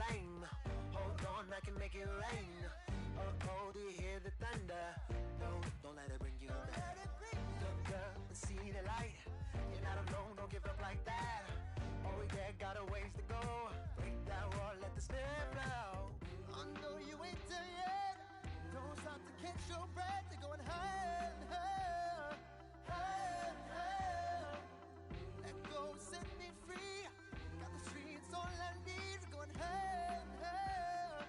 flame. Hold on, I can make it rain. Oh, do you hear the thunder? No, don't let it bring you down. Look up and see the light. You're not alone, don't give up like that. Oh yeah, got a ways to go. Break that wall, let the spirit flow. I know you ain't there yet. Don't stop to catch your breath. You're going higher and higher, higher and higher. Let go, set me free. Got the streets, all I need. We're going higher and higher,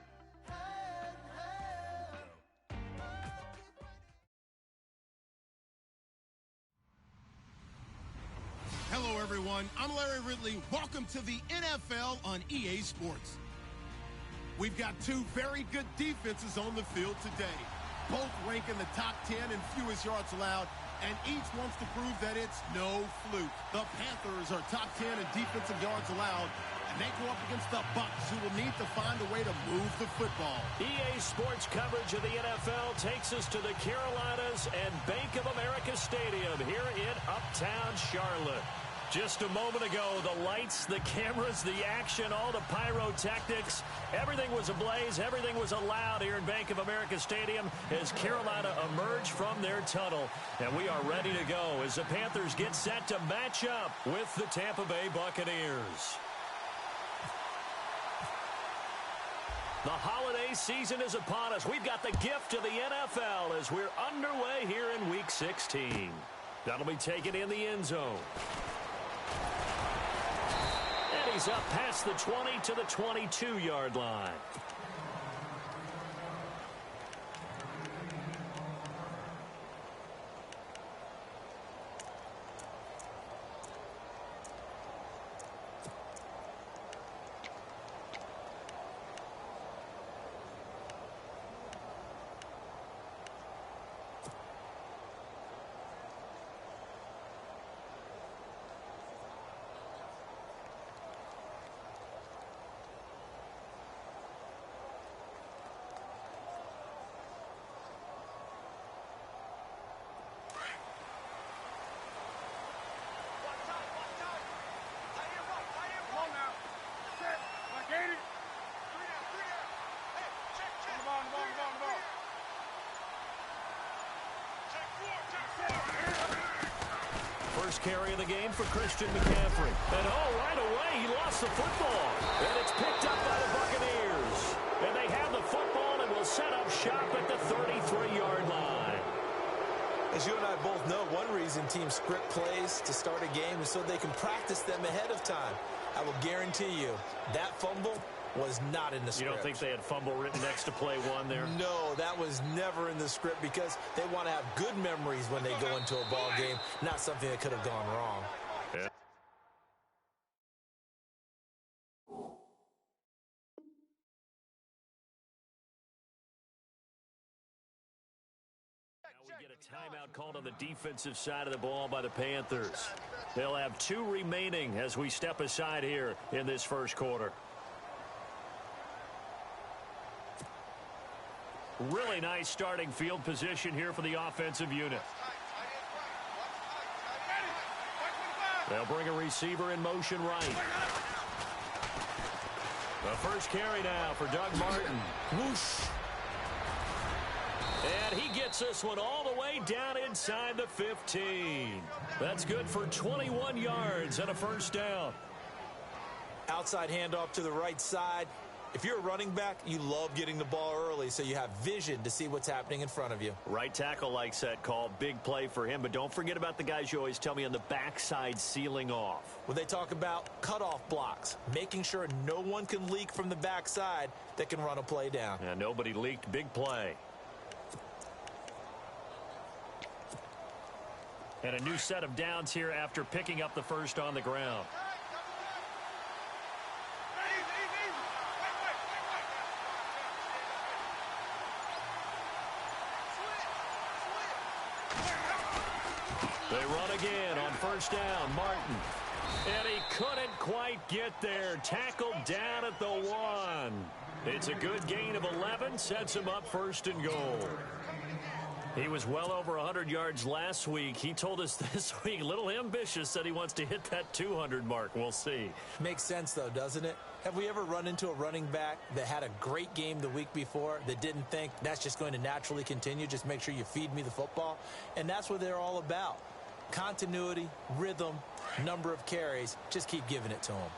higher and higher. Hello, everyone. I'm Larry Ridley. Welcome to the NFL on EA Sports. We've got two very good defenses on the field today. Both rank in the top 10 in fewest yards allowed, and each wants to prove that it's no fluke. The Panthers are top 10 in defensive yards allowed, and they go up against the Bucs, who will need to find a way to move the football. EA Sports coverage of the NFL takes us to the Carolinas and Bank of America Stadium here in Uptown Charlotte. Just a moment ago, the lights, the cameras, the action, all the pyrotechnics, everything was ablaze, everything was allowed here in Bank of America Stadium as Carolina emerged from their tunnel. And we are ready to go as the Panthers get set to match up with the Tampa Bay Buccaneers. The holiday season is upon us. We've got the gift of the NFL as we're underway here in Week 16. That'll be taken in the end zone. And he's up past the 20 to the 22-yard line. First carry of the game for Christian McCaffrey. And right away, he lost the football. And it's picked up by the Buccaneers. And they have the football and will set up shop at the 33-yard line. As you and I both know, one reason teams script plays to start a game is so they can practice them ahead of time. I will guarantee you that fumble was not in the script. You don't think they had fumble written next to play one there? No, that was never in the script because they want to have good memories when they go into a ball game, not something that could have gone wrong. Yeah. Now we get a timeout called on the defensive side of the ball by the Panthers. They'll have 2 remaining as we step aside here in this first quarter. Really nice starting field position here for the offensive unit. They'll bring a receiver in motion right. The first carry now for Doug Martin. Whoosh. And he gets this one all the way down inside the 15. That's good for 21 yards and a first down. Outside handoff to the right side. If you're a running back, you love getting the ball early so you have vision to see what's happening in front of you. Right tackle likes that call. Big play for him. But don't forget about the guys you always tell me on the backside sealing off. When they talk about cutoff blocks, making sure no one can leak from the backside that can run a play down. Yeah, nobody leaked. Big play. And a new set of downs here after picking up the first on the ground. They run again on first down. Martin. And he couldn't quite get there. Tackled down at the 1. It's a good gain of 11. Sets him up first and goal. He was well over 100 yards last week. He told us this week, a little ambitious, said he wants to hit that 200 mark. We'll see. Makes sense, though, doesn't it? Have we ever run into a running back that had a great game the week before that didn't think that's just going to naturally continue? Just make sure you feed me the football. And that's what they're all about. Continuity, rhythm, number of carries. Just keep giving it to them.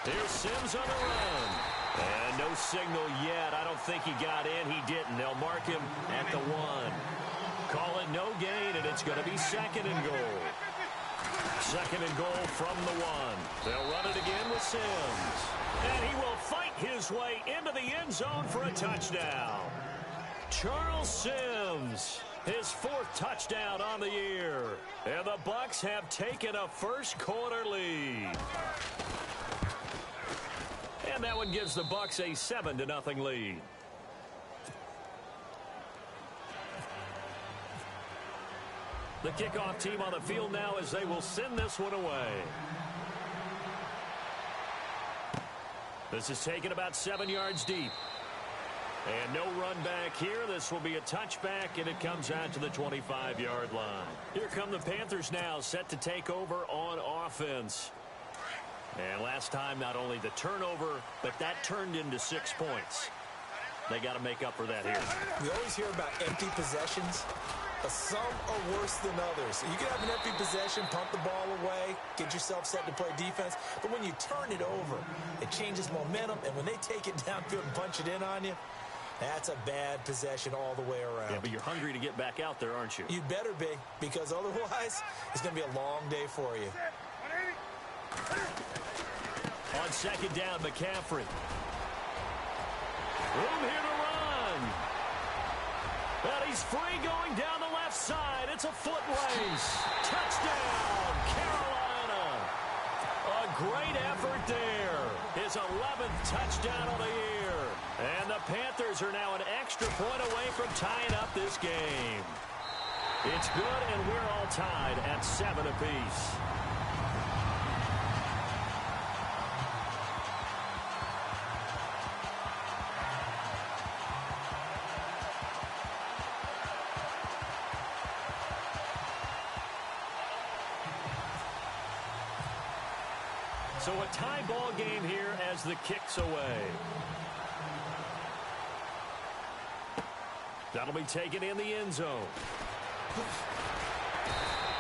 Here's Sims on the run. And no signal yet. I don't think he got in. He didn't. They'll mark him at the 1. Call it no gain, and it's going to be 2nd and goal. 2nd and goal from the 1. They'll run it again with Sims. And he will fight his way into the end zone for a touchdown. Charles Sims, his 4th touchdown on the year. And the Bucs have taken a first-quarter lead. And that one gives the Bucs a 7-0 lead. The kickoff team on the field now as they will send this one away. This is taken about 7 yards deep. And no run back here. This will be a touchback, and it comes out to the 25-yard line. Here come the Panthers now, set to take over on offense. And last time, not only the turnover, but that turned into 6 points. They got to make up for that here. We always hear about empty possessions, but some are worse than others. You can have an empty possession, pump the ball away, get yourself set to play defense, but when you turn it over, it changes momentum, and when they take it downfield and punch it in on you, that's a bad possession all the way around. Yeah, but you're hungry to get back out there, aren't you? You better be, because otherwise, it's going to be a long day for you. On 2nd down, McCaffrey. Room here to run. But he's free going down the left side. It's a foot race. Touchdown, Carolina. A great effort there. His 11th touchdown of the year. And the Panthers are now an extra point away from tying up this game. It's good, and we're all tied at 7 apiece. So a tie ball game here as the kick's away. That'll be taken in the end zone.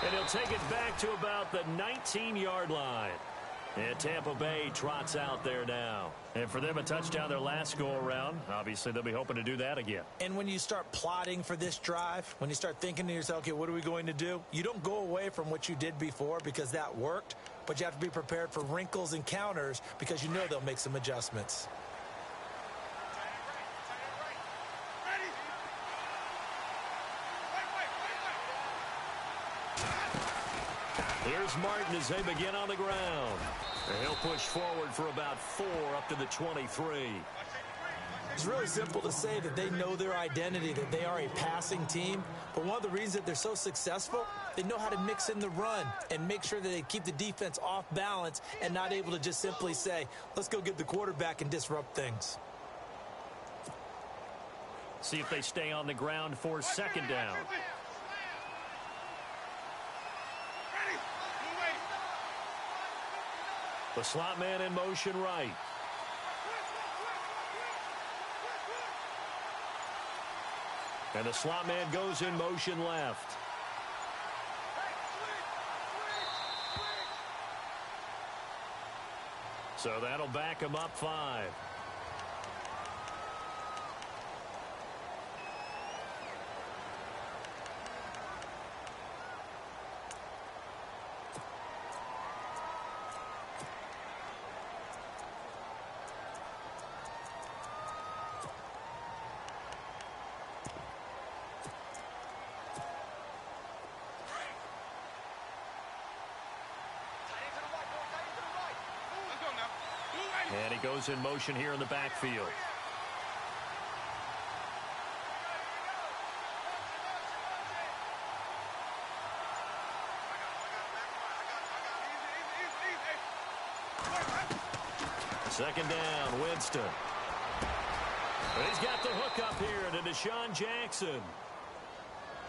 And he'll take it back to about the 19-yard line. And Tampa Bay trots out there now. And for them, a touchdown their last go-around. Obviously, they'll be hoping to do that again. And when you start plotting for this drive, when you start thinking to yourself, okay, what are we going to do? You don't go away from what you did before because that worked, but you have to be prepared for wrinkles and counters because you know they'll make some adjustments. Here's Martin as they begin on the ground. And he'll push forward for about 4 up to the 23. It's really simple to say that they know their identity, that they are a passing team. But one of the reasons that they're so successful, they know how to mix in the run and make sure that they keep the defense off balance and not able to just simply say, let's go get the quarterback and disrupt things. See if they stay on the ground for 2nd down. The slot man in motion right. And the slot man goes in motion left. So that'll back him up 5. And he goes in motion here in the backfield. Second down, Winston. He's got the hook up here to Deshaun Jackson.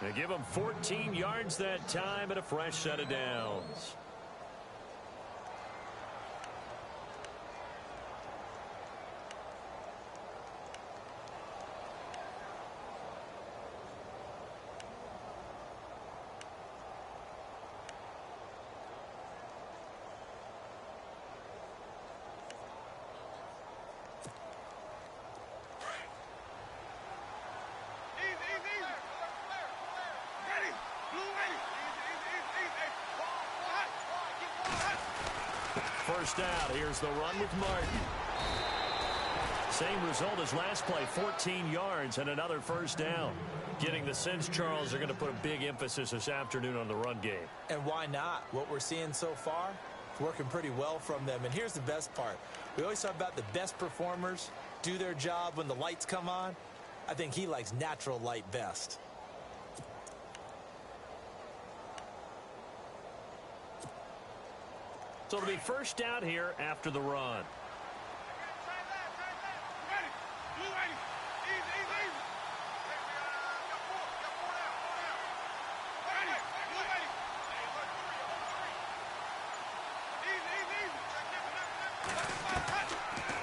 They give him 14 yards that time and a fresh set of downs. First out, here's the run with Martin. Same result as last play, 14 yards and another first down. Getting the sense Charles are going to put a big emphasis this afternoon on the run game. And why not? What we're seeing so far, it's working pretty well from them. And here's the best part. We always talk about the best performers do their job when the lights come on. I think he likes natural light best. So it'll be first out here after the run.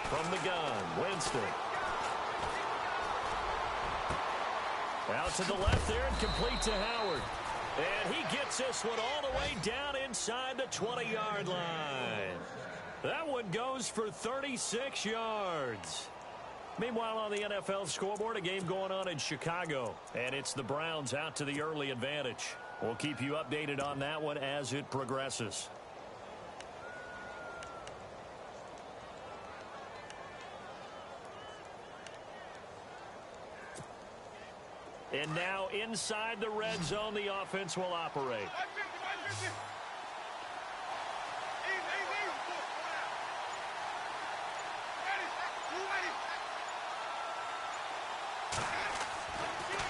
From the gun, Winston. Out to the left there and complete to Howard. And he gets this one all the way down inside the 20-yard line. That one goes for 36 yards. Meanwhile, on the NFL scoreboard, a game going on in Chicago. And it's the Browns out to the early advantage. We'll keep you updated on that one as it progresses. And now inside the red zone, the offense will operate.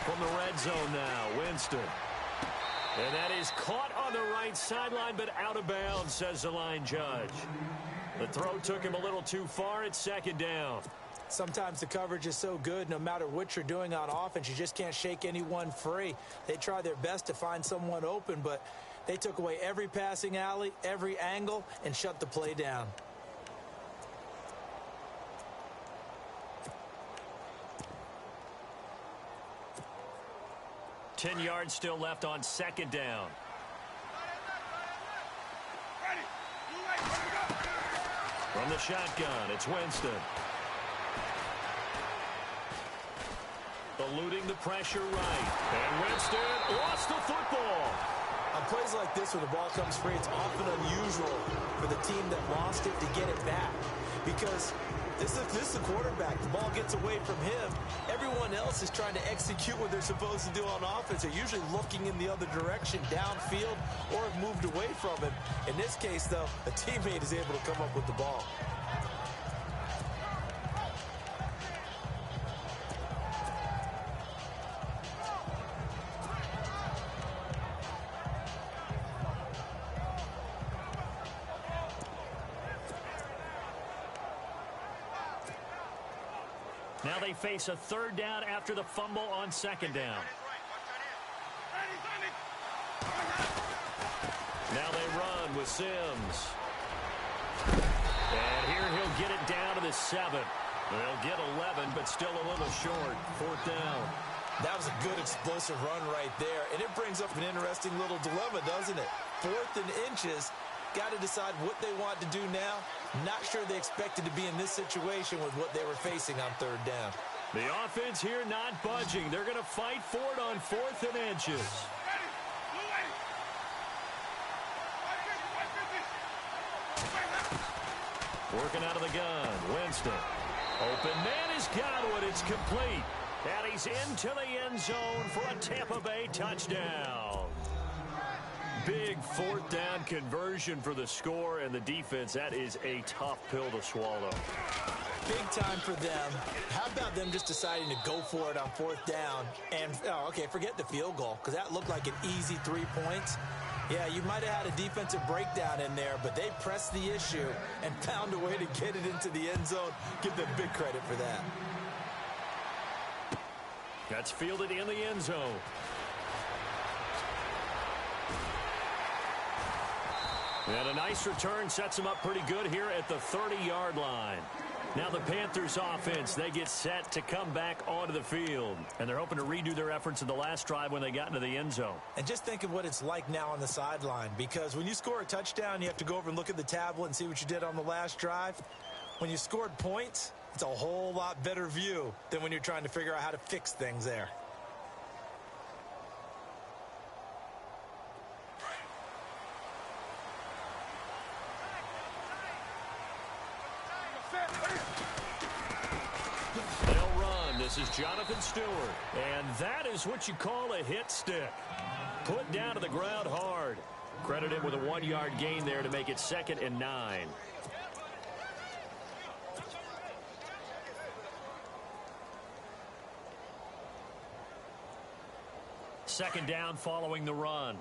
From the red zone now, Winston. And that is caught on the right sideline, but out of bounds, says the line judge. The throw took him a little too far. It's second down. Sometimes the coverage is so good, no matter what you're doing on offense, you just can't shake anyone free. They try their best to find someone open, but they took away every passing alley, every angle, and shut the play down. Ten yards still left on second down. From the shotgun, it's Winston. Eluding the pressure right. And Winston lost the football. On plays like this where the ball comes free, it's often unusual for the team that lost it to get it back. Because this is the quarterback. The ball gets away from him. Everyone else is trying to execute what they're supposed to do on offense. They're usually looking in the other direction, downfield, or have moved away from him. In this case, though, a teammate is able to come up with the ball. Now they face a third down after the fumble on second down. Now they run with Sims. And here he'll get it down to the 7. They'll get 11, but still a little short. Fourth down. That was a good explosive run right there. And it brings up an interesting little dilemma, doesn't it? 4th and inches. Got to decide what they want to do now. Not sure they expected to be in this situation with what they were facing on third down. The offense here not budging. They're going to fight for it on 4th and inches. Working out of the gun, Winston. Open man has got it. It's complete. And he's into the end zone for a Tampa Bay touchdown. Big fourth down conversion for the score and the defense. That is a tough pill to swallow. Big time for them. How about them just deciding to go for it on 4th down? And, okay, forget the field goal, because that looked like an easy 3 points. Yeah, you might have had a defensive breakdown in there, but they pressed the issue and found a way to get it into the end zone. Give them big credit for that. That's fielded in the end zone. And a nice return sets them up pretty good here at the 30-yard line. Now the Panthers offense, they get set to come back onto the field. And they're hoping to redo their efforts in the last drive when they got into the end zone. And just think of what it's like now on the sideline. Because when you score a touchdown, you have to go over and look at the tablet and see what you did on the last drive. When you scored points, it's a whole lot better view than when you're trying to figure out how to fix things there. They'll run. This is Jonathan Stewart. And that is what you call a hit stick. Put down to the ground hard. Credit him with a 1-yard gain there to make it 2nd and 9. Second down following the run.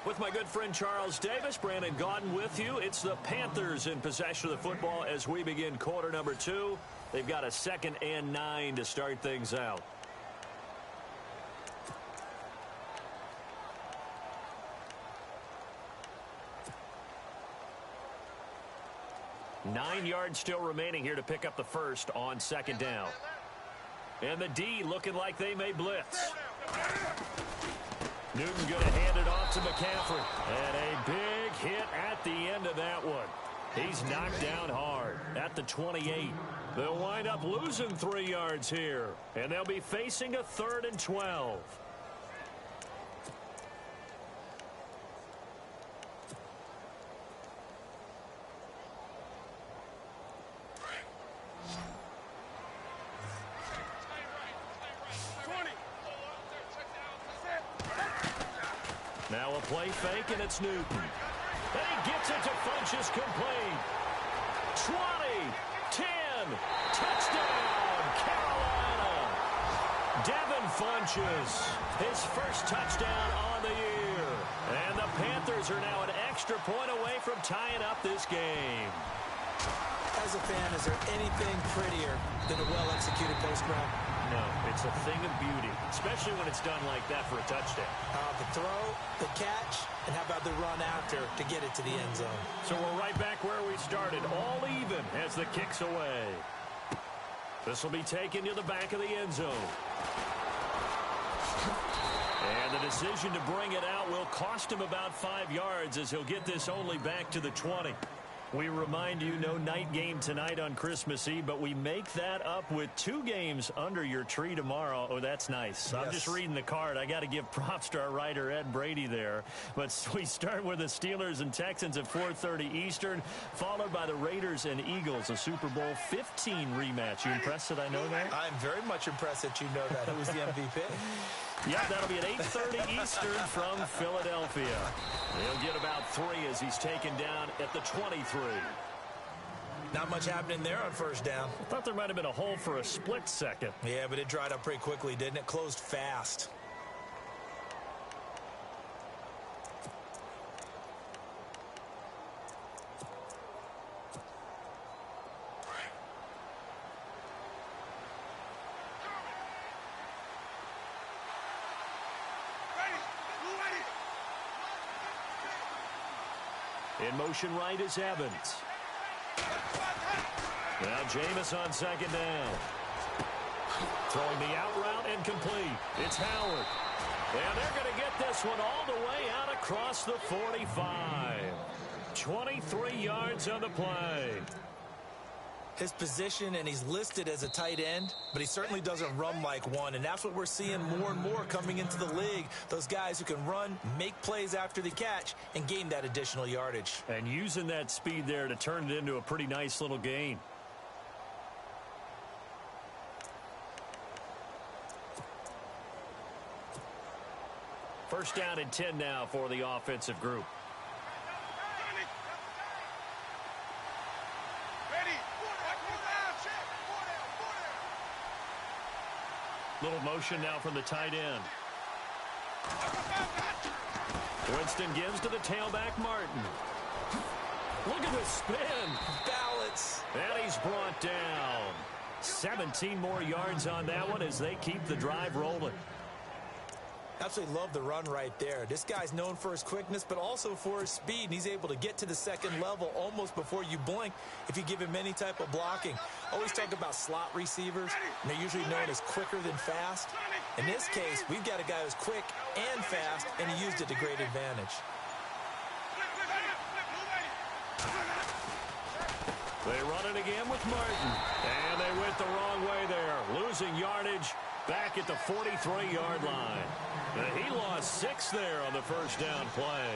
With my good friend Charles Davis, Brandon Gaudin with you. It's the Panthers in possession of the football as we begin quarter number 2. They've got a 2nd and 9 to start things out. Nine yards still remaining here to pick up the first on 2nd down. And the D looking like they may blitz. Newton going to hand it off to McCaffrey. And a big hit at the end of that one. He's knocked down hard at the 28. They'll wind up losing 3 yards here. And they'll be facing a 3rd and 12. Now a play fake, and it's Newton. And he gets it to Funchess complete. 20, 10, touchdown, Carolina. Devin Funchess, his first touchdown on the year. And the Panthers are now an extra point away from tying up this game. As a fan, is there anything prettier than a well-executed post route? No, it's a thing of beauty, especially when it's done like that for a touchdown. The throw, the catch, and how about the run after to get it to the end zone? So we're right back where we started, all even as the kick's away. This will be taken to the back of the end zone. And the decision to bring it out will cost him about 5 yards as he'll get this only back to the 20. We remind you, no night game tonight on Christmas Eve, but we make that up with 2 games under your tree tomorrow. Oh, that's nice. Yes. I'm just reading the card. I got to give props to our writer, Ed Brady, there. But we start with the Steelers and Texans at 4:30 Eastern, followed by the Raiders and Eagles, a Super Bowl 15 rematch. You impressed that I know that? I'm very much impressed that you know that. Who was the MVP? Yeah, that'll be at 8:30 Eastern from Philadelphia. He'll get about 3 as he's taken down at the 23. Not much happening there on first down. I thought there might have been a hole for a split second. Yeah, but it dried up pretty quickly, didn't it? Closed fast. In motion right is Evans. Now Jameis on 2nd down. Throwing the out route and complete. It's Howard. And they're going to get this one all the way out across the 45. 23 yards on the play. His position, and he's listed as a tight end, but he certainly doesn't run like one, and that's what we're seeing more and more coming into the league. Those guys who can run, make plays after the catch, and gain that additional yardage. And using that speed there to turn it into a pretty nice little gain. First down and 10 now for the offensive group. Little motion now from the tight end. Winston gives to the tailback, Martin. Look at the spin. Balance. brought down. 17 more yards on that one as they keep the drive rolling. Absolutely love the run right there. This guy's known for his quickness, but also for his speed, and he's able to get to the second level almost before you blink if you give him any type of blocking. Always talk about slot receivers, and they're usually known as quicker than fast. In this case, we've got a guy who's quick and fast, and he used it to great advantage. They run it again with Martin, and they went the wrong way there, losing yardage back at the 43-yard line. He lost 6 there on the first down play.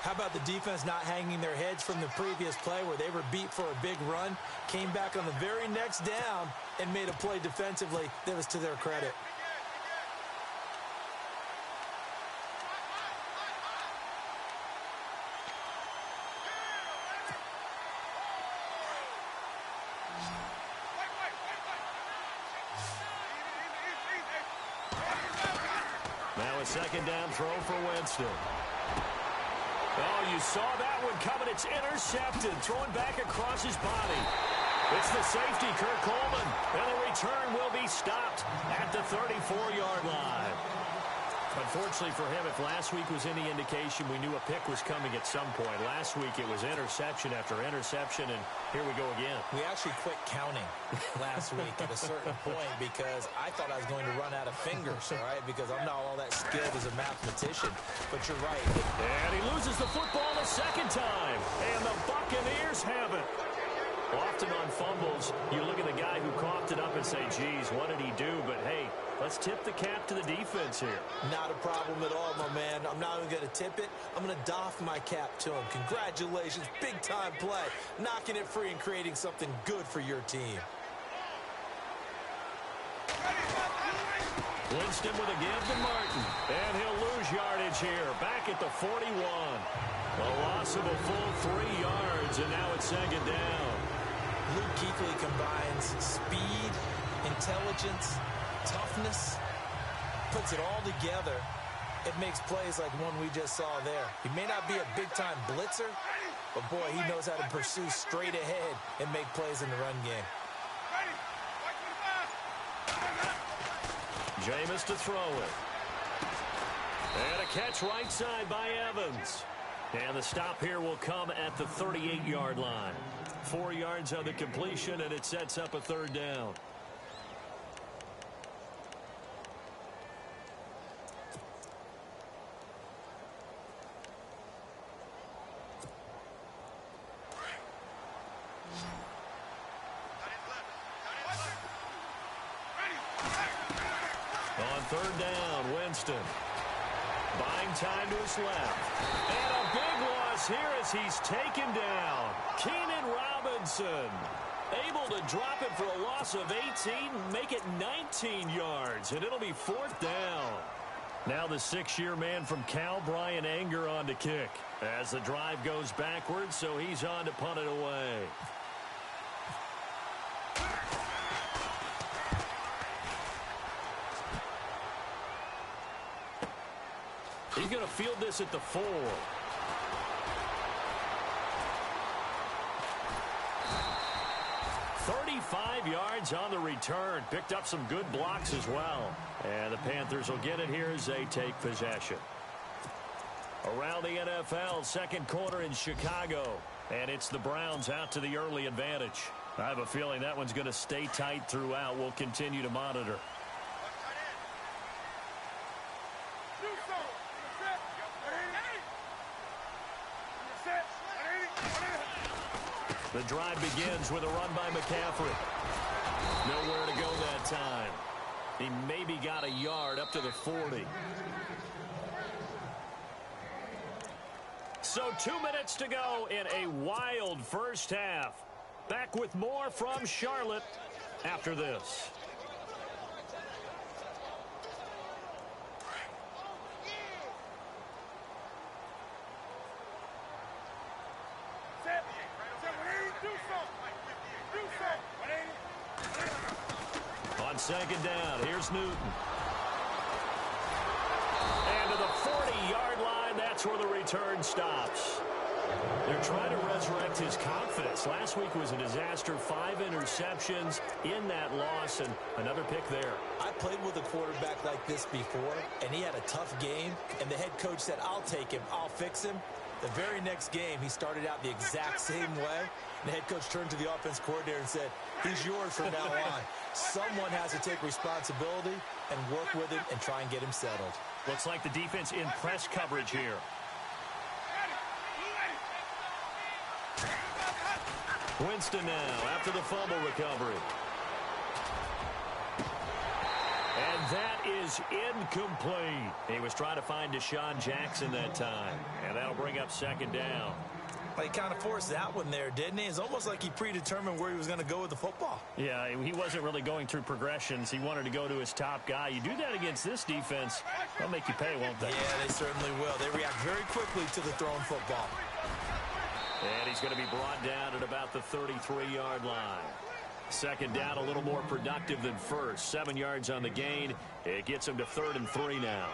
How about the defense not hanging their heads from the previous play where they were beat for a big run, came back on the very next down, and made a play defensively that was to their credit. Now a second down throw for Winston. Oh, you saw that one coming. It's intercepted. Thrown back across his body. It's the safety, Kirk Coleman. And the return will be stopped at the 34-yard line. Unfortunately for him, if last week was any indication, we knew a pick was coming at some point. Last week it was interception after interception, and here we go again. We actually quit counting last week at a certain point because I thought I was going to run out of fingers, all right, because I'm not all that skilled as a mathematician. But you're right. And he loses the football the second time, and the Buccaneers have it. Often on fumbles, you look at the guy who coughed it up and say, geez, what did he do? But, hey, let's tip the cap to the defense here. Not a problem at all, my man. I'm not even going to tip it. I'm going to doff my cap to him. Congratulations. Big-time play. Knocking it free and creating something good for your team. Winston with a give to Martin. And he'll lose yardage here. Back at the 41. A loss of a full 3 yards, and now it's second down. Luke Kuechly combines speed, intelligence, toughness, puts it all together. It makes plays like one we just saw there. He may not be a big-time blitzer, but, boy, he knows how to pursue straight ahead and make plays in the run game. Jameis to throw it. And a catch right side by Evans. And the stop here will come at the 38-yard line. 4 yards on the completion, and it sets up a third down. On third down, Winston. Buying time to his left. And a big loss here as he's taken down. Keenan Robinson able to drop it for a loss of 18, make it 19 yards, and it'll be fourth down. Now the 6-year man from Cal, Brian Anger, on to kick. As the drive goes backwards, so he's on to punt it away. He's going to field this at the 4. $35 yards on the return. Picked up some good blocks as well. And the Panthers will get it here as they take possession. Around the NFL, second quarter in Chicago. And it's the Browns out to the early advantage. I have a feeling that one's going to stay tight throughout. We'll continue to monitor. The drive begins with a run by McCaffrey. Nowhere to go that time. He maybe got a yard up to the 40. So 2 minutes to go in a wild first half. Back with more from Charlotte after this. On second down, here's Newton. And to the 40-yard line, that's where the return stops. They're trying to resurrect his confidence. Last week was a disaster. 5 interceptions in that loss, and another pick there. I played with a quarterback like this before, and he had a tough game, and the head coach said, I'll take him, I'll fix him. The very next game, he started out the exact same way, and the head coach turned to the offense coordinator and said, he's yours from now on. Someone has to take responsibility and work with him and try and get him settled. Looks like the defense in press coverage here. Winston now after the fumble recovery. And that is incomplete. He was trying to find Deshaun Jackson that time. And that'll bring up second down. Well, he kind of forced that one there, didn't he? It's almost like he predetermined where he was going to go with the football. Yeah, he wasn't really going through progressions. He wanted to go to his top guy. You do that against this defense, they'll make you pay, won't they? Yeah, they certainly will. They react very quickly to the thrown football. And he's going to be brought down at about the 33-yard line. Second down, a little more productive than first. 7 yards on the gain. It gets him to 3rd and 3 now.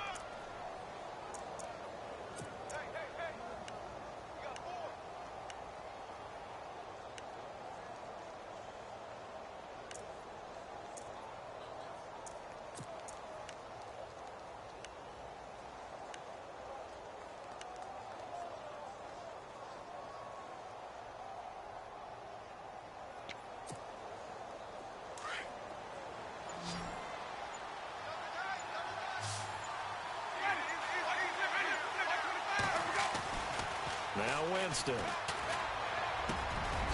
Now Winston.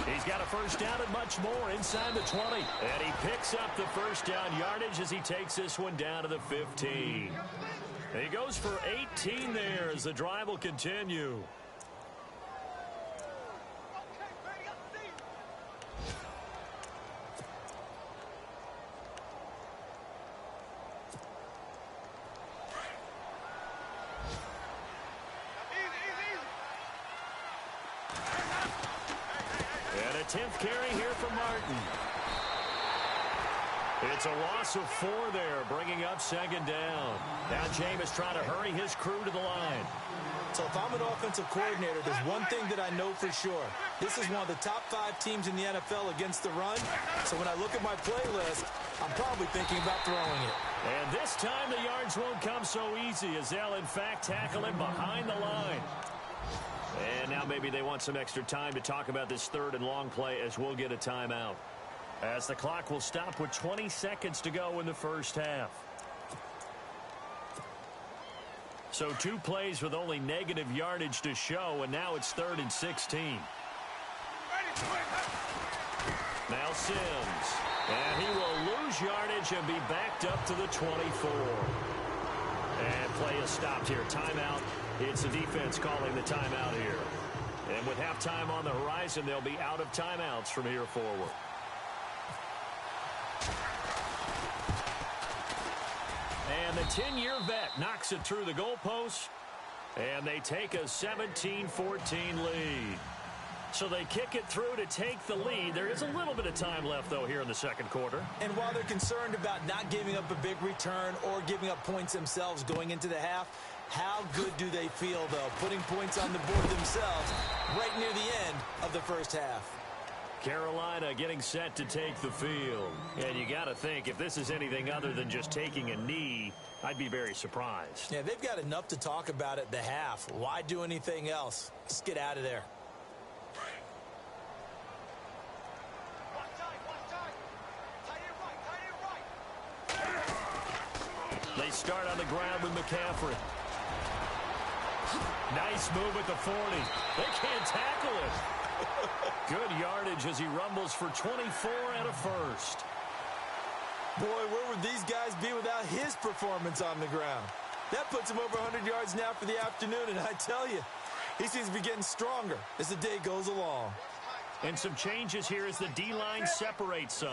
He's got a first down and much more inside the 20. And he picks up the first down yardage as he takes this one down to the 15. And he goes for 18 there as the drive will continue. And a 10th carry here for Martin. It's a loss of 4 there, bringing up second down. Now Jameis trying to hurry his crew to the line. So if I'm an offensive coordinator, there's one thing that I know for sure. This is one of the top 5 teams in the NFL against the run. So when I look at my playlist, I'm probably thinking about throwing it. And this time the yards won't come so easy as they'll, in fact, tackle him behind the line. And now maybe they want some extra time to talk about this 3rd and long play as we'll get a timeout. As the clock will stop with 20 seconds to go in the first half. So 2 plays with only negative yardage to show, and now it's 3rd and 16. Now Sims. And he will lose yardage and be backed up to the 24. And play is stopped here. Timeout. It's the defense calling the timeout here. And with halftime on the horizon, they'll be out of timeouts from here forward. And the 10-year vet knocks it through the goalpost. And they take a 17-14 lead. So they kick it through to take the lead. There is a little bit of time left, though, here in the second quarter. And while they're concerned about not giving up a big return or giving up points themselves going into the half, how good do they feel, though, putting points on the board themselves right near the end of the first half? Carolina getting set to take the field. And you got to think, if this is anything other than just taking a knee, I'd be very surprised. Yeah, they've got enough to talk about at the half. Why do anything else? Just get out of there. They start on the ground with McCaffrey. Nice move at the 40. They can't tackle him. Good yardage as he rumbles for 24 and a first. Boy, where would these guys be without his performance on the ground? That puts him over 100 yards now for the afternoon, and I tell you, he seems to be getting stronger as the day goes along. And some changes here as the D-line separates some.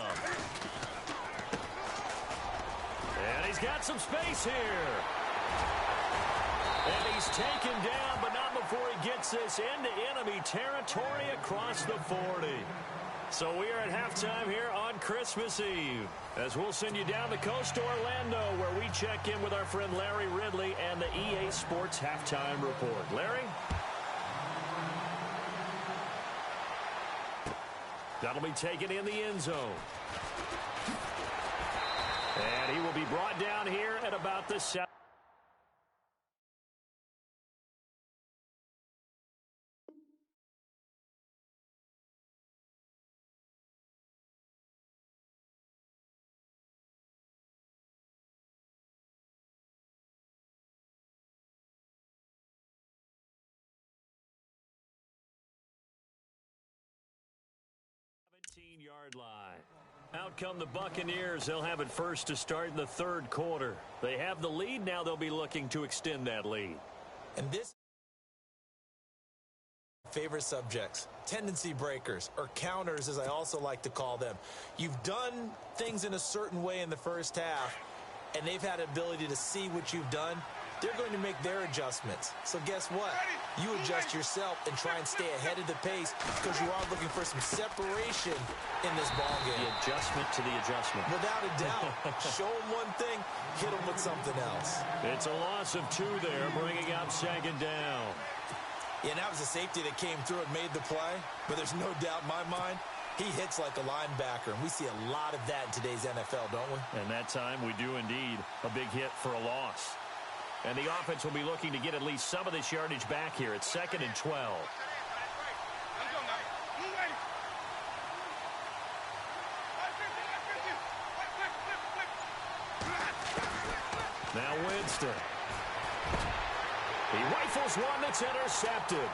And he's got some space here. And he's taken down, but not before he gets this into enemy territory across the 40. So we are at halftime here on Christmas Eve, as we'll send you down the coast to Orlando, where we check in with our friend Larry Ridley and the EA Sports Halftime Report. Larry? That'll be taken in the end zone. And he will be brought down here at about the 7. Yard line. Out come the Buccaneers. They'll have it first to start in the third quarter. They have the lead. Now they'll be looking to extend that lead. And this favorite subjects, tendency breakers, or counters as I also like to call them. You've done things in a certain way in the first half, and they've had the ability to see what you've done. They're going to make their adjustments. So guess what? You adjust yourself and try and stay ahead of the pace because you are looking for some separation in this ball game. The adjustment to the adjustment. Without a doubt. Show them one thing, hit them with something else. It's a loss of 2 there, bringing up second down. Yeah, and that was a safety that came through and made the play. But there's no doubt in my mind, he hits like a linebacker. And we see a lot of that in today's NFL, don't we? And that time we do indeed. A big hit for a loss. And the offense will be looking to get at least some of this yardage back here at 2nd and 12. Now Winston. He rifles one that's intercepted.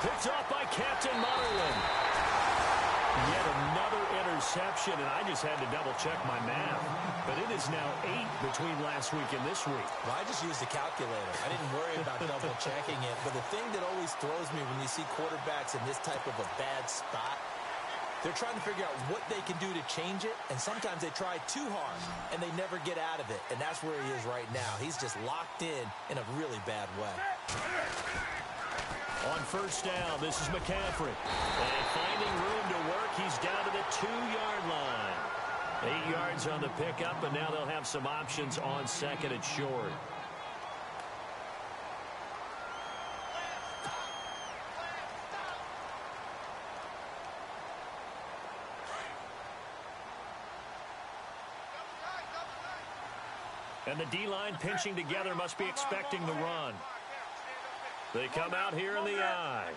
Picked off by Captain Motherland. Yet another interception, and I just had to double-check my math. But it is now 8 between last week and this week. Well, I just used a calculator. I didn't worry about double-checking it. But the thing that always throws me when you see quarterbacks in this type of a bad spot, they're trying to figure out what they can do to change it, and sometimes they try too hard, and they never get out of it. And that's where he is right now. He's just locked in a really bad way. On first down, this is McCaffrey. And finding room to work, he's down to the 2-yard line. 8 yards on the pickup, and now they'll have some options on 2nd and short. And the D-line pinching together, must be expecting the run. They come out here in the eye.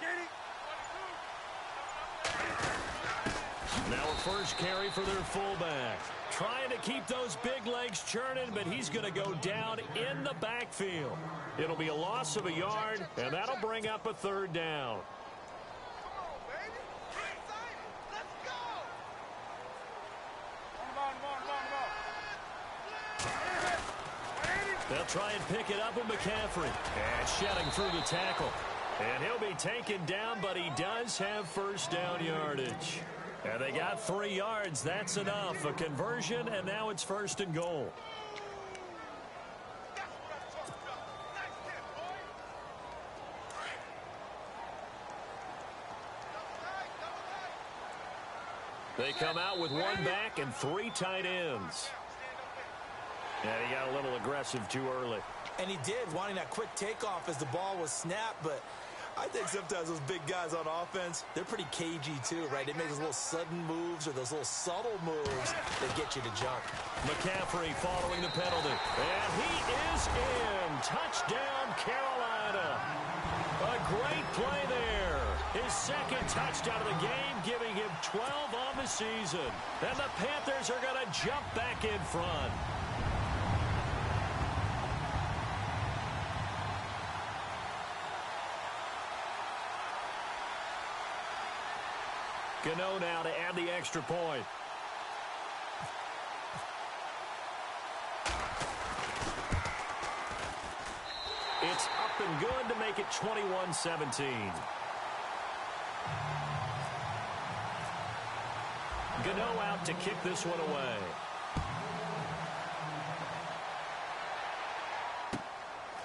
Now a first carry for their fullback. Trying to keep those big legs churning, but he's going to go down in the backfield. It'll be a loss of a yard, and that'll bring up a 3rd down. They'll try and pick it up with McCaffrey. And shedding through the tackle. And he'll be taken down, but he does have first down yardage. And they got 3 yards. That's enough. A conversion, and now it's 1st and goal. They come out with 1 back and 3 tight ends. Yeah, he got a little aggressive too early. And he did, wanting that quick takeoff as the ball was snapped. But I think sometimes those big guys on offense, they're pretty cagey too, right? They make those little sudden moves or those little subtle moves that get you to jump. McCaffrey following the penalty. And he is in. Touchdown, Carolina. A great play there. His 2nd touchdown of the game, giving him 12 on the season. And the Panthers are going to jump back in front. Gano now to add the extra point. It's up and good to make it 21-17. Gano out to kick this one away.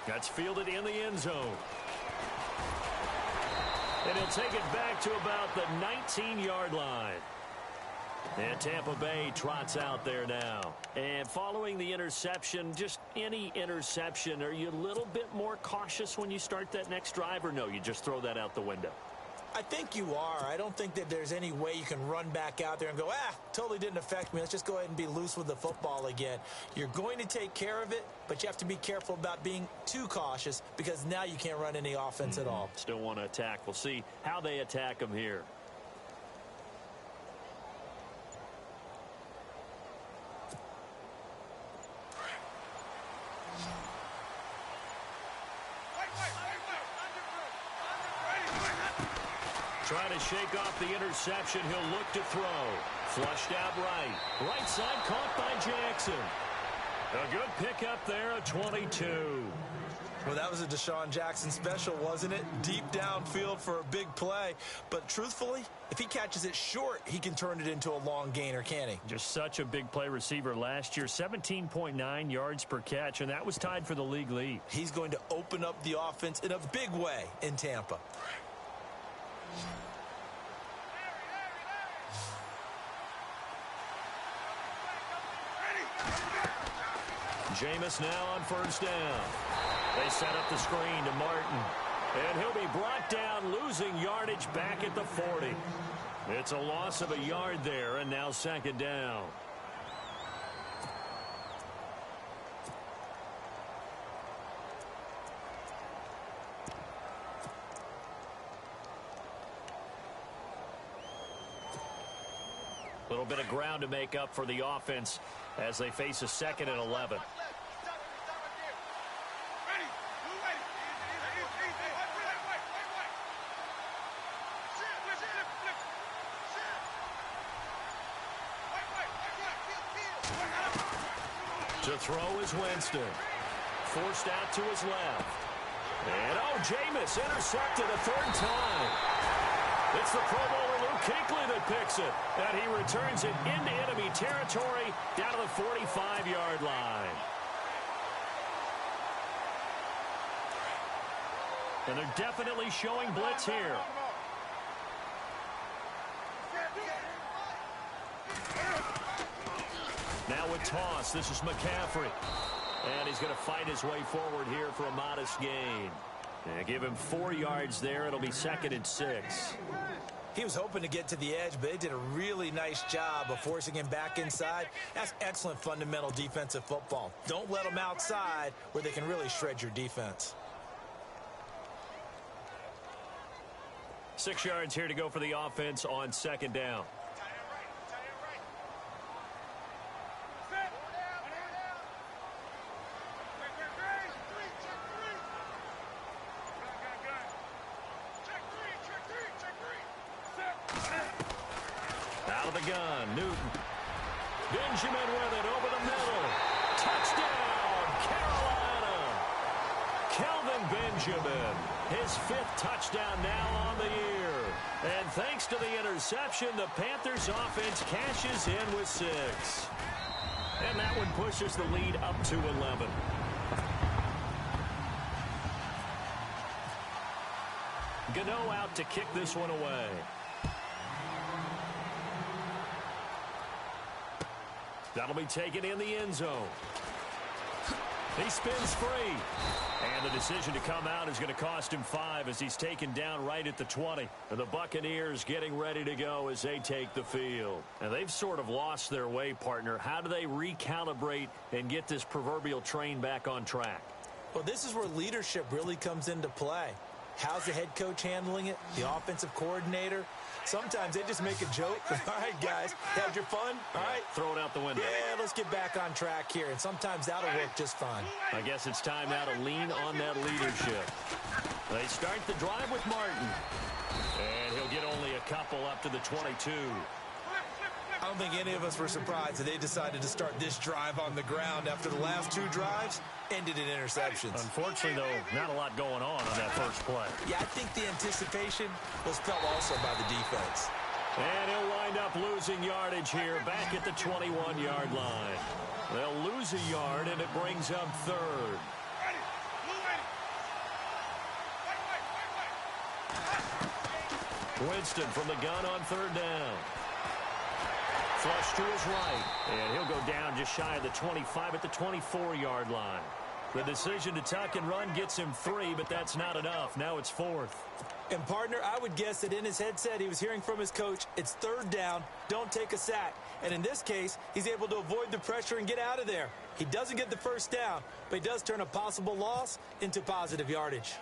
That's fielded in the end zone. And he'll take it back to about the 19-yard line. And Tampa Bay trots out there now. And following the interception, just any interception, are you a little bit more cautious when you start that next drive, or no, you just throw that out the window? I think you are. I don't think that there's any way you can run back out there and go, totally didn't affect me. Let's just go ahead and be loose with the football again. You're going to take care of it, but you have to be careful about being too cautious because now you can't run any offense at all. Still want to attack. We'll see how they attack them here. Trying to shake off the interception. He'll look to throw. Flushed out right. Right side caught by Jackson. A good pickup there at 22. Well, that was a Deshaun Jackson special, wasn't it? Deep downfield for a big play. But truthfully, if he catches it short, he can turn it into a long gainer, can't he? Just such a big play receiver last year. 17.9 yards per catch, and that was tied for the league lead. He's going to open up the offense in a big way in Tampa. Jameis now on first down. They set up the screen to Martin. And he'll be brought down, losing yardage back at the 40. It's a loss of a yard there, and now second down. A little bit of ground to make up for the offense as they face a 2nd and 11. To throw is Winston. Forced out to his left. And Jameis intercepted a 3rd time. It's the Pro Bowler Luke Kuechly that picks it. And he returns it into enemy territory down to the 45-yard line. And they're definitely showing blitz here. Now with toss, this is McCaffrey. And he's going to fight his way forward here for a modest gain. And give him 4 yards there. It'll be 2nd and 6. He was hoping to get to the edge, but they did a really nice job of forcing him back inside. That's excellent fundamental defensive football. Don't let them outside where they can really shred your defense. 6 yards here to go for the offense on 2nd down. Out of the gun, Newton. Benjamin with it over the middle. Touchdown, Carolina. Kelvin Benjamin, his 5th touchdown now on the year. And thanks to the interception, the Panthers offense cashes in with 6. And that one pushes the lead up to 11. Gano out to kick this one away. That'll be taken in the end zone. He spins free. And the decision to come out is going to cost him 5 as he's taken down right at the 20. And the Buccaneers getting ready to go as they take the field. And they've sort of lost their way, partner. How do they recalibrate and get this proverbial train back on track? Well, this is where leadership really comes into play. How's the head coach handling it? The offensive coordinator? Sometimes they just make a joke. All right, guys, had your fun? All right. Throw it out the window. Yeah, let's get back on track here. And sometimes that'll work just fine. I guess it's time now to lean on that leadership. They start the drive with Martin. And he'll get only a couple up to the 22. I don't think any of us were surprised that they decided to start this drive on the ground after the last 2 drives ended in interceptions. Unfortunately, though, not a lot going on that first play. Yeah, I think the anticipation was felt also by the defense. And he'll wind up losing yardage here back at the 21-yard line. They'll lose a yard, and it brings up 3rd. Winston from the gun on 3rd down. Flush to his right, and he'll go down just shy of the 25 at the 24-yard line. The decision to tuck and run gets him 3, but that's not enough. Now it's 4th. And, partner, I would guess that in his headset he was hearing from his coach, it's third down, don't take a sack. And in this case, he's able to avoid the pressure and get out of there. He doesn't get the first down, but he does turn a possible loss into positive yardage.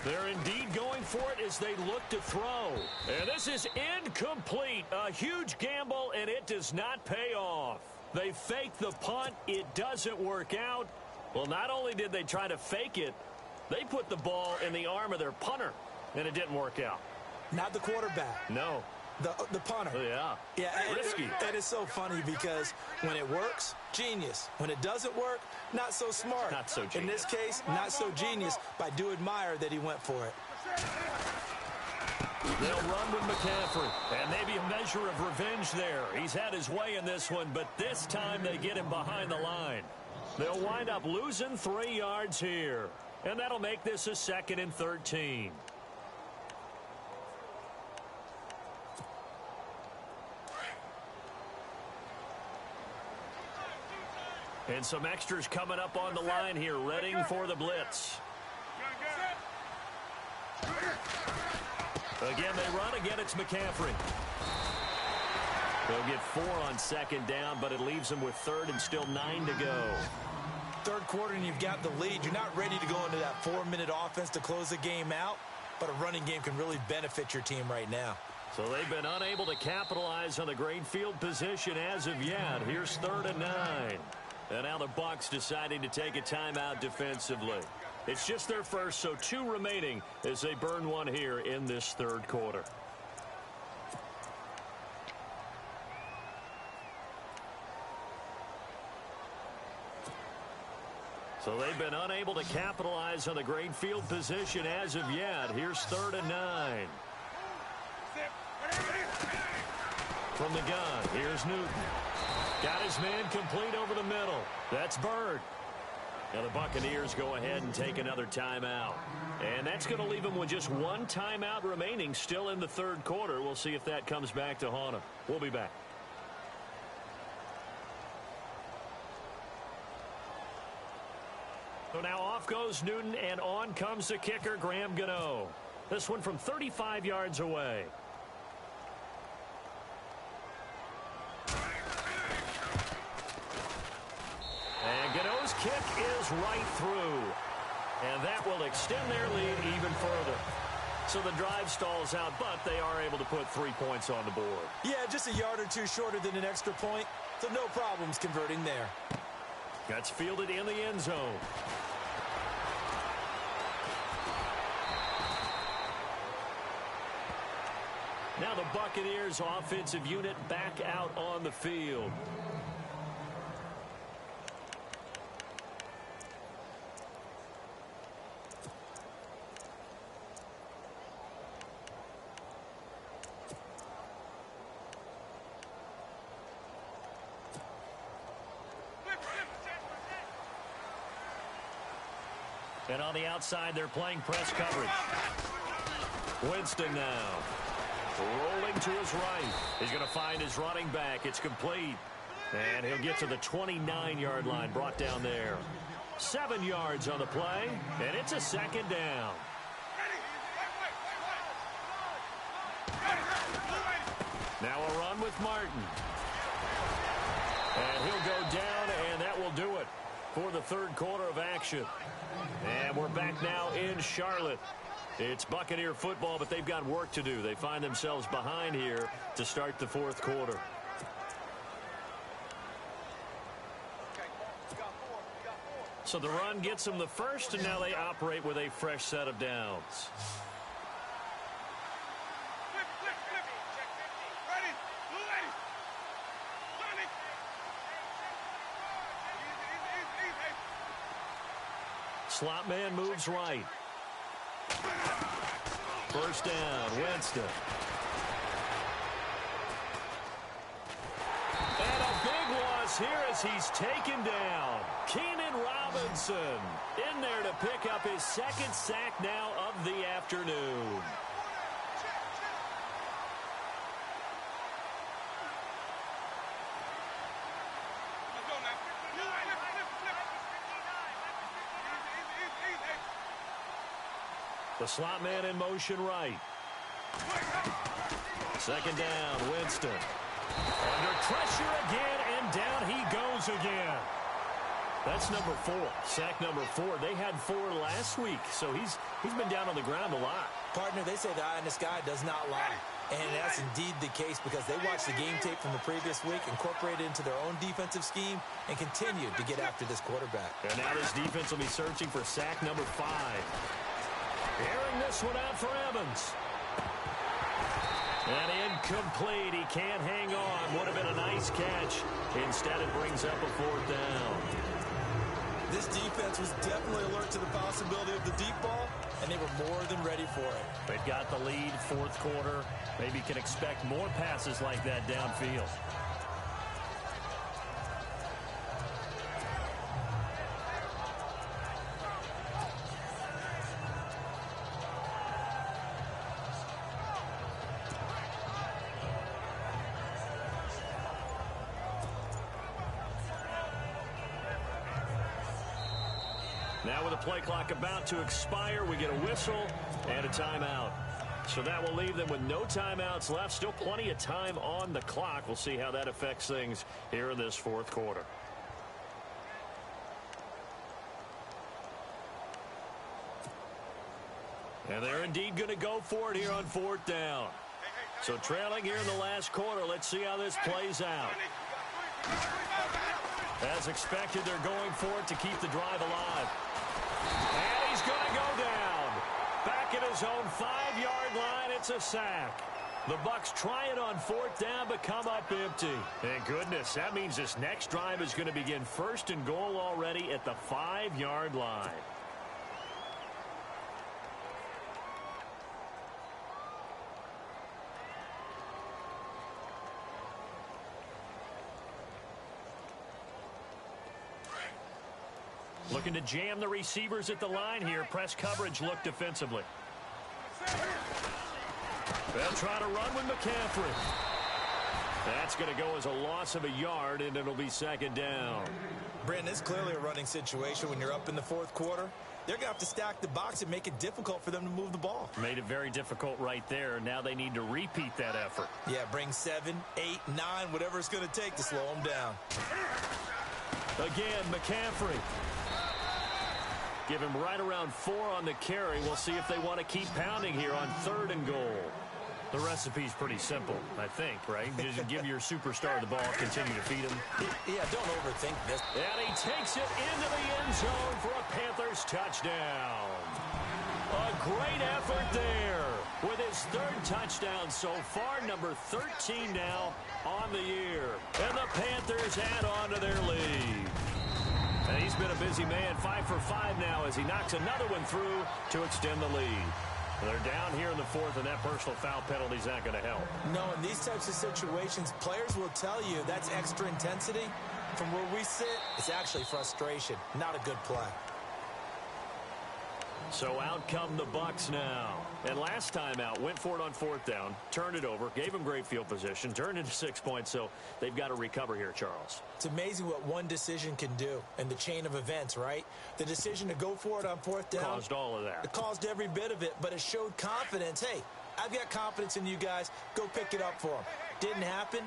They're indeed going for it as they look to throw. And this is incomplete. A huge gamble, and it does not pay off. They fake the punt. It doesn't work out. Well, not only did they try to fake it, they put the ball in the arm of their punter, and it didn't work out. Not the quarterback. No. The punter. Yeah. Yeah. Risky. That is so funny because when it works, genius. When it doesn't work, not so smart. Not so genius. In this case, not so genius, but I do admire that he went for it. They'll run with McCaffrey, and maybe a measure of revenge there. He's had his way in this one, but this time they get him behind the line. They'll wind up losing 3 yards here, and that'll make this a 2nd and 13. And some extras coming up on the line here, readying for the blitz. Again, they run. Again, it's McCaffrey. They'll get 4 on 2nd down, but it leaves them with 3rd and still 9 to go. Third quarter and you've got the lead. You're not ready to go into that 4-minute offense to close the game out, but a running game can really benefit your team right now. So they've been unable to capitalize on the great field position as of yet. Here's 3rd and 9. And now the Bucs deciding to take a timeout defensively. It's just their first, so 2 remaining as they burn 1 here in this 3rd quarter. So they've been unable to capitalize on the great field position as of yet. Here's 3rd and 9. From the gun, here's Newton. Got his man complete over the middle. That's Bird. Now the Buccaneers go ahead and take another timeout. And that's going to leave them with just 1 timeout remaining still in the 3rd quarter. We'll see if that comes back to haunt them. We'll be back. So now off goes Newton, and on comes the kicker, Graham Gano. This one from 35 yards away. And Gano's kick is right through. And that will extend their lead even further. So the drive stalls out, but they are able to put 3 points on the board. Yeah, just a yard or 2 shorter than an extra point, so no problems converting there. That's fielded in the end zone. Now the Buccaneers offensive unit back out on the field. And on the outside, they're playing press coverage. Winston now. Rolling to his right. He's going to find his running back. It's complete. And he'll get to the 29-yard line, brought down there. 7 yards on the play, and it's a 2nd down. Now a run with Martin. And he'll go down, and that will do it for the 3rd quarter of action. And we're back now in Charlotte. It's Buccaneer football, but they've got work to do. They find themselves behind here to start the 4th quarter. So the run gets them the first, and now they operate with a fresh set of downs. Slot man moves right. First down, Winston. And a big loss here as he's taken down. Keenan Robinson in there to pick up his 2nd sack now of the afternoon. The slot man in motion right. Second down, Winston. Under pressure again, and down he goes again. That's number 4, sack number 4. They had 4 last week, so he's been down on the ground a lot. Partner, they say the eye in the sky does not lie. And that's indeed the case because they watched the game tape from the previous week, incorporated it into their own defensive scheme, and continued to get after this quarterback. And now this defense will be searching for sack number 5. Airing this one out for Evans. And incomplete. He can't hang on. Would have been a nice catch. Instead, it brings up a 4th down. This defense was definitely alert to the possibility of the deep ball, and they were more than ready for it. They've got the lead, 4th quarter. Maybe can expect more passes like that downfield. Now with the play clock about to expire, we get a whistle and a timeout. So that will leave them with no timeouts left. Still plenty of time on the clock. We'll see how that affects things here in this 4th quarter. And they're indeed going to go for it here on 4th down. So trailing here in the last quarter. Let's see how this plays out. As expected, they're going for it to keep the drive alive. And he's going to go down. Back at his own 5-yard line, it's a sack. The Bucs try it on 4th down, but come up empty. Thank goodness, that means this next drive is going to begin 1st and goal already at the 5-yard line. Looking to jam the receivers at the line here. Press coverage look defensively. They'll try to run with McCaffrey. That's going to go as a loss of a yard, and it'll be 2nd down. Brandon, it's clearly a running situation when you're up in the 4th quarter. They're going to have to stack the box and make it difficult for them to move the ball. Made it very difficult right there. Now they need to repeat that effort. Yeah, bring 7, 8, 9, whatever it's going to take to slow them down. Again, McCaffrey. Give him right around 4 on the carry. We'll see if they want to keep pounding here on 3rd and goal. The recipe's pretty simple, I think, right? Just give your superstar the ball, continue to feed him. Yeah, don't overthink this. And he takes it into the end zone for a Panthers touchdown. A great effort there with his 3rd touchdown so far, number 13 now on the year. And the Panthers add on to their lead. And he's been a busy man, 5 for 5 now as he knocks another one through to extend the lead. They're down here in the 4th, and that personal foul penalty is not going to help. No, in these types of situations, players will tell you that's extra intensity. From where we sit, it's actually frustration, not a good play. So out come the Bucs now. And last time out, went for it on 4th down, turned it over, gave them great field position, turned into 6 points, so they've got to recover here, Charles. It's amazing what one decision can do in the chain of events, right? The decision to go for it on 4th down. Caused all of that. It caused every bit of it, but it showed confidence. Hey, I've got confidence in you guys. Go pick it up for them. Didn't happen.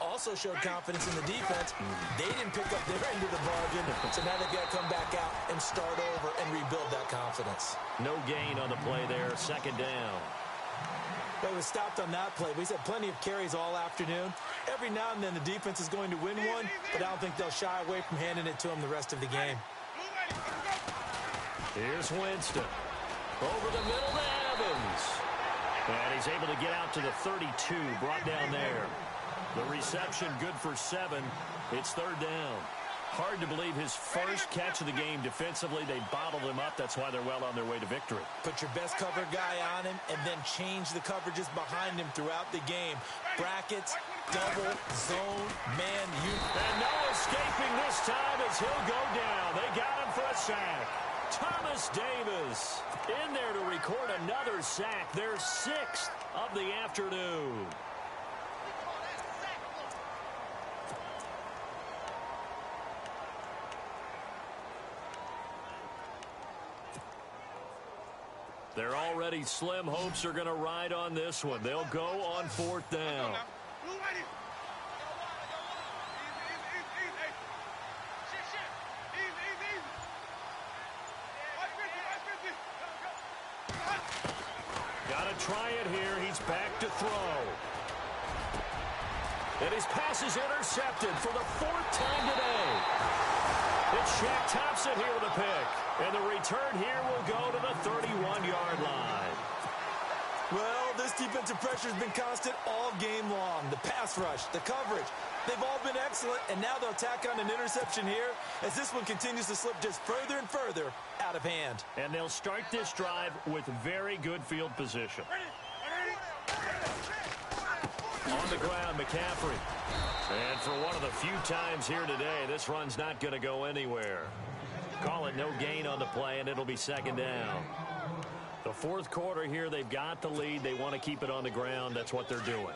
Also showed confidence in the defense. They didn't pick up their end of the bargain, so now they've got to come back out and start over and rebuild that confidence. No gain on the play there, 2nd down. Well, it was stopped on that play. We've had plenty of carries all afternoon. Every now and then the defense is going to win one, but I don't think they'll shy away from handing it to them the rest of the game. Here's Winston. Over the middle to Evans. And he's able to get out to the 32, brought down there. The reception good for 7. It's 3rd down. Hard to believe his first catch of the game defensively. They bottled him up. That's why they're well on their way to victory. Put your best cover guy on him and then change the coverages behind him throughout the game. Brackets, double, zone, man, you. And no escaping this time as he'll go down. They got him for a sack. Thomas Davis in there to record another sack. Their 6th of the afternoon. Their already slim hopes are going to ride on this one. They'll go on 4th down. Got to try it here. He's back to throw. And his pass is intercepted for the 4th time today. It's Shaq Thompson here with a pick. And the return here will go to the 31-yard line. Well, this defensive pressure has been constant all game long. The pass rush, the coverage, they've all been excellent. And now they'll tack on an interception here as this one continues to slip just further and further out of hand. And they'll start this drive with very good field position. On the ground, McCaffrey. And for one of the few times here today, this run's not going to go anywhere. Call it no gain on the play, and it'll be 2nd down. The 4th quarter here, they've got the lead. They want to keep it on the ground. That's what they're doing.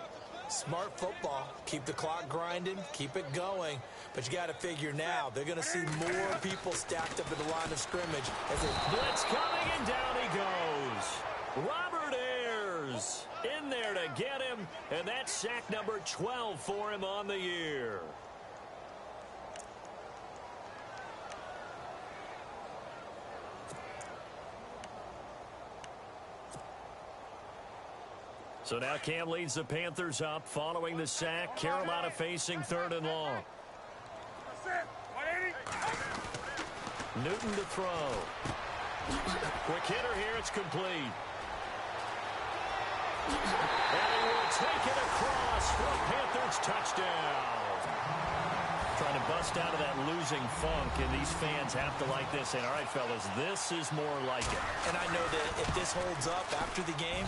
Smart football. Keep the clock grinding. Keep it going. But you got to figure now, they're going to see more people stacked up at the line of scrimmage. As they blitz coming, and down he goes. Robert Ayers in there to get him, and that's sack number 12 for him on the year. So now Cam leads the Panthers up following the sack. Carolina facing 3rd and long. Newton to throw. Quick hitter here. It's complete. And he will take it across for a Panthers touchdown. Trying to bust out of that losing funk, and these fans have to like this. And all right, fellas, this is more like it. And I know that if this holds up after the game,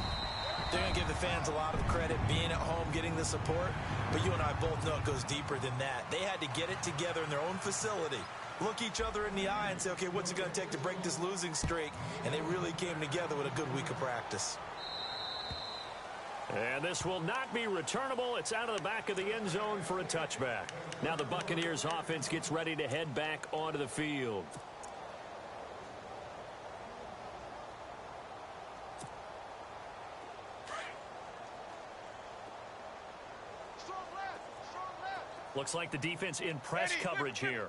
they're going to give the fans a lot of credit, being at home, getting the support. But you and I both know it goes deeper than that. They had to get it together in their own facility, look each other in the eye and say, okay, what's it going to take to break this losing streak? And they really came together with a good week of practice. And this will not be returnable. It's out of the back of the end zone for a touchback. Now the Buccaneers offense gets ready to head back onto the field. Looks like the defense in press coverage here.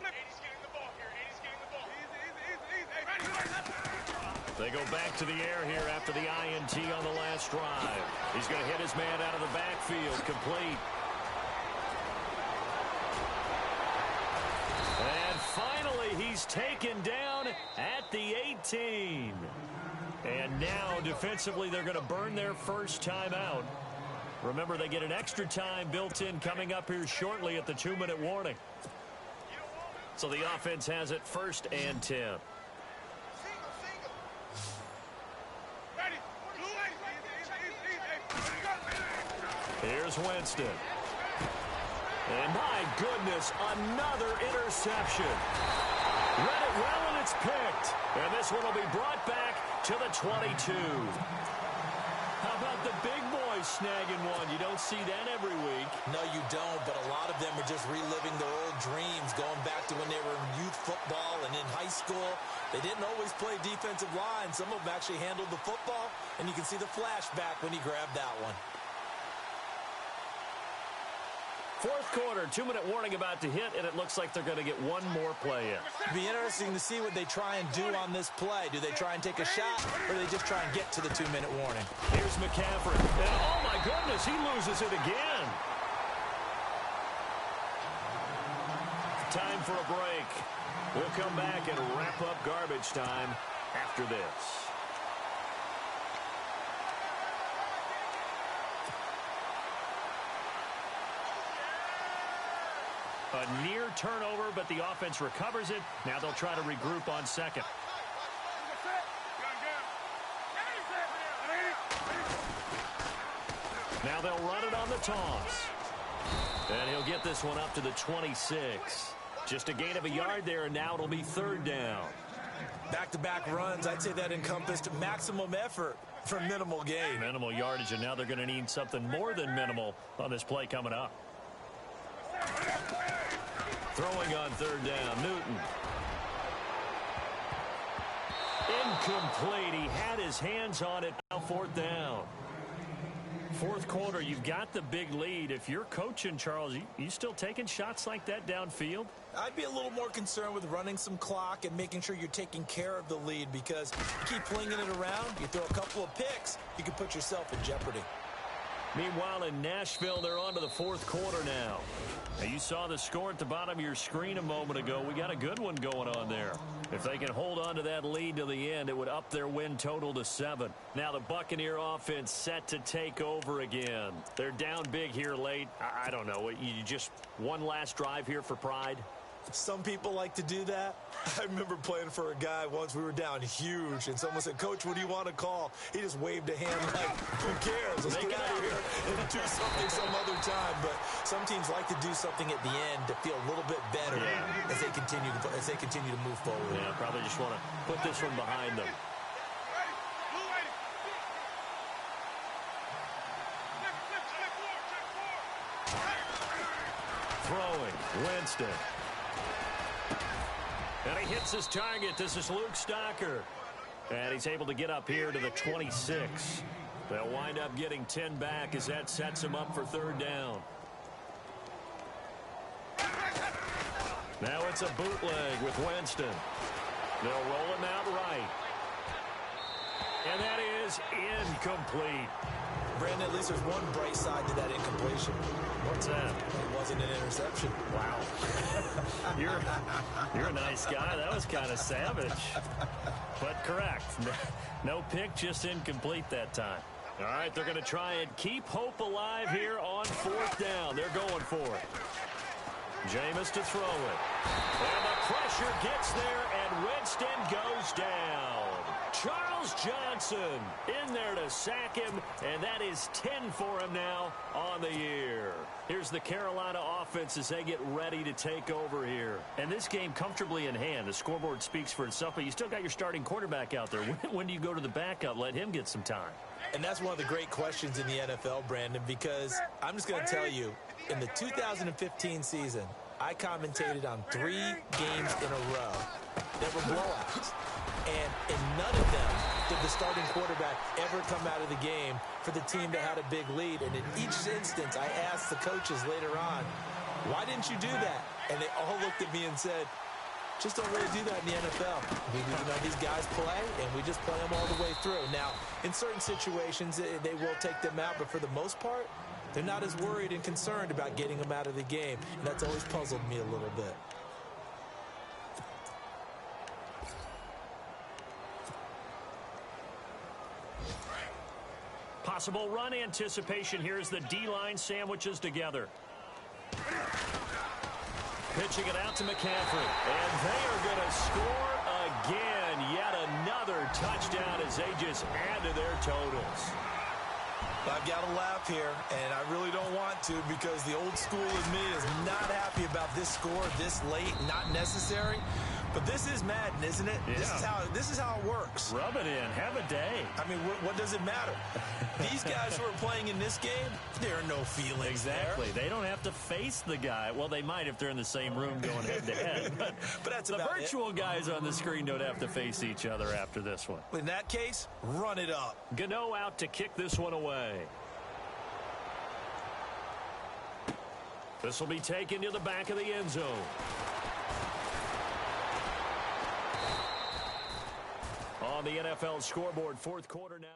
They go back to the air here after the INT on the last drive. He's going to hit his man out of the backfield. Complete. And finally, he's taken down at the 18. And now, defensively, they're going to burn their first timeout. Remember, they get an extra time built in coming up here shortly at the 2-minute warning. So the offense has it 1st and 10. Here's Winston. And my goodness, another interception. Read it well, and it's picked. And this one will be brought back to the 22. How about the big boys snagging one? You don't see that every week. No, you don't, but a lot of them are just reliving their old dreams, going back to when they were in youth football and in high school. They didn't always play defensive line. Some of them actually handled the football, and you can see the flashback when he grabbed that one. 4th quarter, 2-minute warning about to hit, and it looks like they're going to get one more play in. It'll be interesting to see what they try and do on this play. Do they try and take a shot, or do they just try and get to the 2-minute warning? Here's McCaffrey. And oh, my goodness, he loses it again. Time for a break. We'll come back and wrap up garbage time after this. A near turnover, but the offense recovers it. Now they'll try to regroup on 2nd. Now they'll run it on the toss. And he'll get this one up to the 26. Just a gain of a yard there, and now it'll be 3rd down. Back-to-back runs, I'd say that encompassed maximum effort for minimal gain. Minimal yardage, and now they're going to need something more than minimal on this play coming up. Throwing on 3rd down, Newton. Incomplete. He had his hands on it. Now 4th down. Fourth quarter, you've got the big lead. If you're coaching, Charles, you still taking shots like that downfield? I'd be a little more concerned with running some clock and making sure you're taking care of the lead, because you keep flinging it around, you throw a couple of picks, you can put yourself in jeopardy. Meanwhile, in Nashville, they're on to the fourth quarter now. Now, you saw the score at the bottom of your screen a moment ago. We got a good one going on there. If they can hold on to that lead to the end, it would up their win total to 7. Now the Buccaneer offense set to take over again. They're down big here late. I don't know. You just one last drive here for pride? Some people like to do that. I remember playing for a guy once. We were down huge, and someone said, "Coach, what do you want to call?" He just waved a hand like, "Who cares? Let's get out of here and do something some other time." But some teams like to do something at the end to feel a little bit better as they continue to move forward. Yeah, probably just want to put this one behind them. Throwing, Winston. And he hits his target. This is Luke Stocker. And he's able to get up here to the 26. They'll wind up getting 10 back as that sets him up for 3rd down. Now it's a bootleg with Winston. They'll roll him out right. And that is incomplete. Brandon, at least there's one bright side to that incompletion. What's that? It wasn't an interception. Wow. You're a nice guy. That was kind of savage. But correct. No pick, just incomplete that time. All right, they're going to try and keep hope alive here on 4th down. They're going for it. Jameis to throw it. And the pressure gets there, and Winston goes down. Charles Johnson in there to sack him, and that is 10 for him now on the year. Here's the Carolina offense as they get ready to take over here. And this game comfortably in hand. The scoreboard speaks for itself, but you still got your starting quarterback out there. When do you go to the backup? Let him get some time. And that's one of the great questions in the NFL, Brandon, because I'm just going to tell you, in the 2015 season, I commentated on 3 games in a row that were blowouts. And in none of them did the starting quarterback ever come out of the game for the team that had a big lead. And in each instance, I asked the coaches later on, why didn't you do that? And they all looked at me and said, just don't really do that in the NFL. These guys play, and we just play them all the way through. Now, in certain situations, they will take them out, but for the most part, they're not as worried and concerned about getting them out of the game. And that's always puzzled me a little bit. Possible run anticipation here as the D-line sandwiches together. Pitching it out to McCaffrey. And they are going to score again. Yet another touchdown as they just add to their totals. I've got to laugh here, and I really don't want to, because the old school in me is not happy about this score this late, not necessary. But this is Madden, isn't it? Yeah. This is how it works. Rub it in. Have a day. I mean, what does it matter? These guys who are playing in this game, there are no feelings Exactly. there. They don't have to face the guy. Well, they might if they're in the same room going head-to-head. But that's the about virtual guys on the screen don't have to face each other after this one. In that case, run it up. Gano out to kick this one away. This will be taken to the back of the end zone. On the NFL scoreboard, fourth quarter now.